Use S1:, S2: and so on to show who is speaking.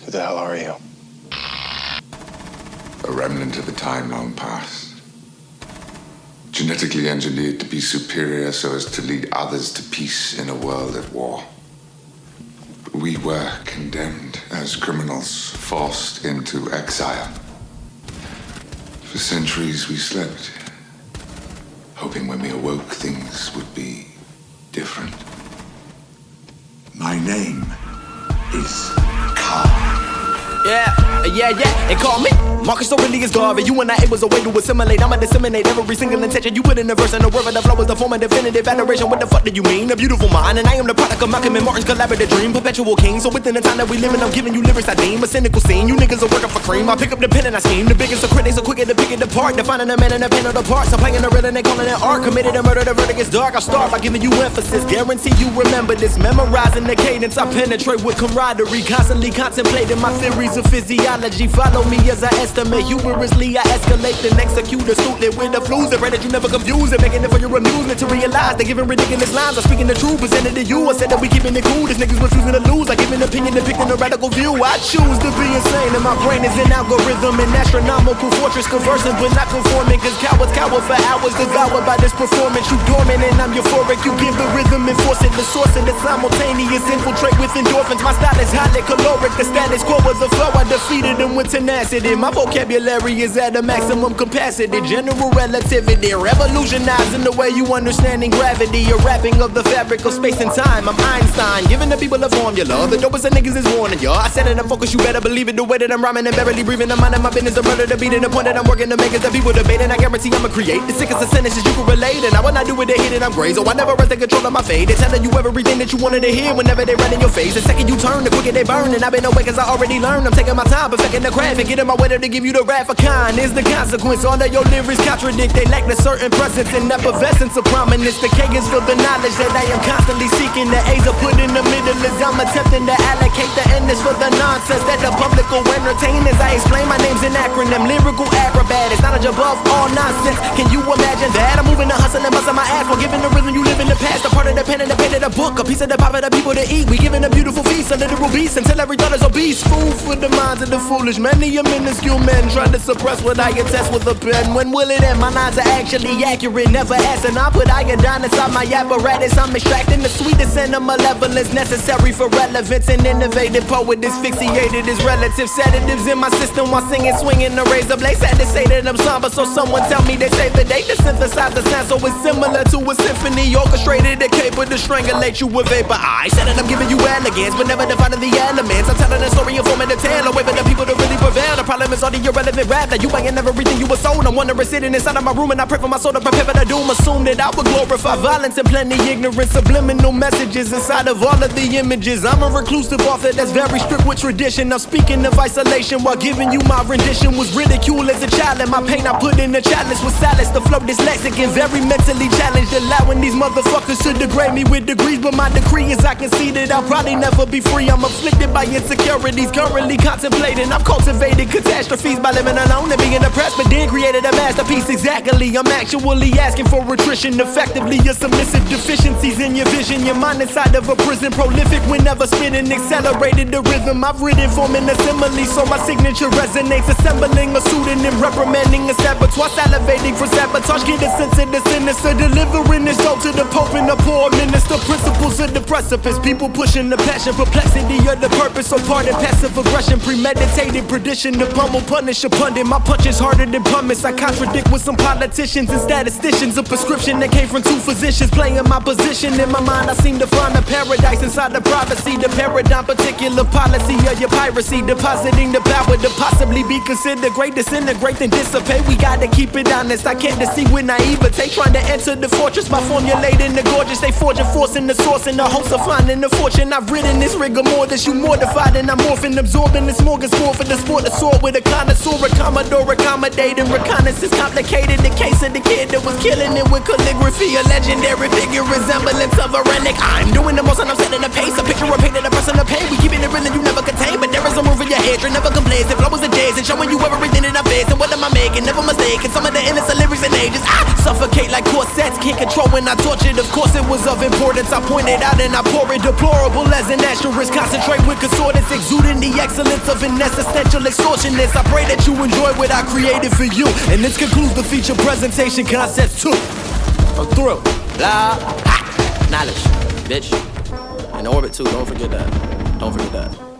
S1: Who the hell are you?
S2: A remnant of a time long past. Genetically engineered to be superior so as to lead others to peace in a world at war. But we were condemned as criminals, forced into exile. For centuries we slept, hoping when we awoke things would be different. My name is Khan.
S3: Yeah, they call me Marcus Aurelius Garvey. You and I, it was a way to assimilate. I'ma disseminate every single intention you put in the verse, and the word of the flow is the form of definitive adoration. What the fuck do you mean? A beautiful mind, and I am the product of Malcolm and Martin's collaborative dream. Perpetual king, so within the time that we live in, I'm giving you lyrics I deem a cynical scene. You niggas are working for cream. I pick up the pen and I scheme. The biggest of critics are quicker to pick it apart, defining the man and the pen of the parts. I'm playing the rhythm and they calling it art. Committed a murder, the verdict is dark. I start by giving you emphasis, guarantee you remember this. Memorizing the cadence, I penetrate with camaraderie, constantly contemplating my theories of physiology. Follow me as I estimate humorously, I escalate and execute astutely with the flus. I pray that you never confuse it, making it for your amusement to realize they're giving ridiculous lines. I'm speaking the truth, presented to you. I said that we keeping it cool. These niggas refusing to lose. I give an opinion depicting a radical view. I choose to be insane, and my brain is an algorithm, an astronomical fortress, conversing but not conforming. Cause cowards cower for hours, devoured by this performance. You dormant and I'm euphoric. You give the rhythm and force it, the source of the simultaneous. Infiltrate with endorphins. My style is highly caloric. The status quo was a flow. I defeated them with tenacity. My vocabulary is at a maximum capacity. General relativity, revolutionizing the way you understanding gravity. A wrapping of the fabric of space and time. I'm Einstein, giving the people a formula. The dopest of niggas is warning y'all. I said it, I'm focused, you better believe it. The way that I'm rhyming and barely breathing, I'm minding my business. The murder, the beating, the point that I'm working to make is that people debating. I guarantee I'ma create the sickest of sentences you can relate. And I will not do it, they hit it, I'm great. So I never rest in control of my fate. They're telling you everything that you wanted to hear whenever they run in your face. The second you turn, the quicker they burn. And I've been awake cause I already learned. I'm taking my time, perfecting the craft and getting my way to give you the wrath of kind. Is the consequence. All of your lyrics contradict. They lack the certain presence and effervescence of prominence. The K is for the knowledge that I am constantly seeking. The A's are put in the middle as I'm attempting to allocate. The N is for the nonsense that the public will entertain. As I explain, my name's an acronym, lyrical acrobat. It's knowledge above all nonsense. Can you imagine that? I'm moving the hustle and busting my ass while giving the rhythm you live in the past. A part of the pen and the pen of the book, a piece of the pop of the people to eat. We giving a beautiful feast, a literal beast until every thought is obese. Food for the minds of the foolish. Many a minuscule men trying to suppress what I attest with a pen. When will it end? My lines are actually accurate, never asking. I put iodine inside my apparatus. I'm extracting the sweetest and the malevolence necessary for relevance. An innovative poet asphyxiated his relative sedatives in my system while singing, swinging the razor blade. Sad to say that I'm somber, so someone tell me they save the day to synthesize the sound so it's similar to a symphony orchestrated, capable to strangulate you with vapor. I said that I'm giving you elegance, but never defining the elements. I'm telling a story and forming a tale, away for the people to really prevail. The problem is all the irrelevant rap that you banging everything you were sold. I'm wondering sitting inside of my room and I pray for my soul to prepare for the doom. Assume that I would glorify violence and plenty ignorance, subliminal messages inside of all of the images. I'm a reclusive author that's very strict with tradition. I'm speaking of isolation while giving you my rendition. Was ridiculed as a child and my pain I put in the chalice with solace. The flow dyslexic and very mentally challenged, allowing these motherfuckers to degrade me with degrees. But my decree is I can see that I'll probably never be free. I'm afflicted by insecurities, currently contemplating. I've cultivated catastrophes by living alone and being depressed, but then created a masterpiece. Exactly, I'm actually asking for attrition. Effectively, your submissive deficiencies in your vision. Your mind inside of a prison, prolific whenever spinning, accelerated the rhythm. I've written forming a simile, so my signature resonates. Assembling a pseudonym, reprimanding a saboteur, salivating for sabotage. Get a sense of the sinister, delivering this dope to the Pope and the poor minister. Principles of the precipice, people pushing the passion, perplexity of the purpose. So pardon passive aggression, premeditated perdition. The pummel punish a pundit. My punch is harder than pumice. I contradict with some politicians and statisticians. A prescription that came from two physicians, playing my position. In my mind I seem to find a paradise inside the privacy. The paradigm, particular policy of your piracy, depositing the power to possibly be considered great. Disintegrate then dissipate. We gotta keep it honest. I can't deceive with naivete. Trying to enter the fortress by formulating the gorgeous. They forging force in the source in the hopes of finding the fortune. I've written this rigor mortis. You mortified and I'm morphing, absorbing this smorgasbord for the sport of sword with a connoisseur, a commodore, accommodating reconnaissance. Complicated the case of the kid that was killing it with calligraphy. A legendary figure, resemblance of a relic. I'm doing the most and I'm setting the pace. A picture of painted a person of pain. We keeping it real and you never contain, but there is a room for your head, you're never complacent. Flow is a days and showing you everything that I face. And what am I making? Never mistaken. Some of the innocent lyrics and ages. I suffocate like corsets, can't control when I tortured. Of course it was of importance. I pointed out and I pour it. Deplorable as an asterisk. Concentrate with concordance, exuding the excellence of an existential extortionist. I pray that you enjoy what I created for you. And this concludes the feature presentation. Concepts 2. I'm through. Blah. Ha. Knowledge, bitch. And orbit too. Don't forget that. Don't forget that.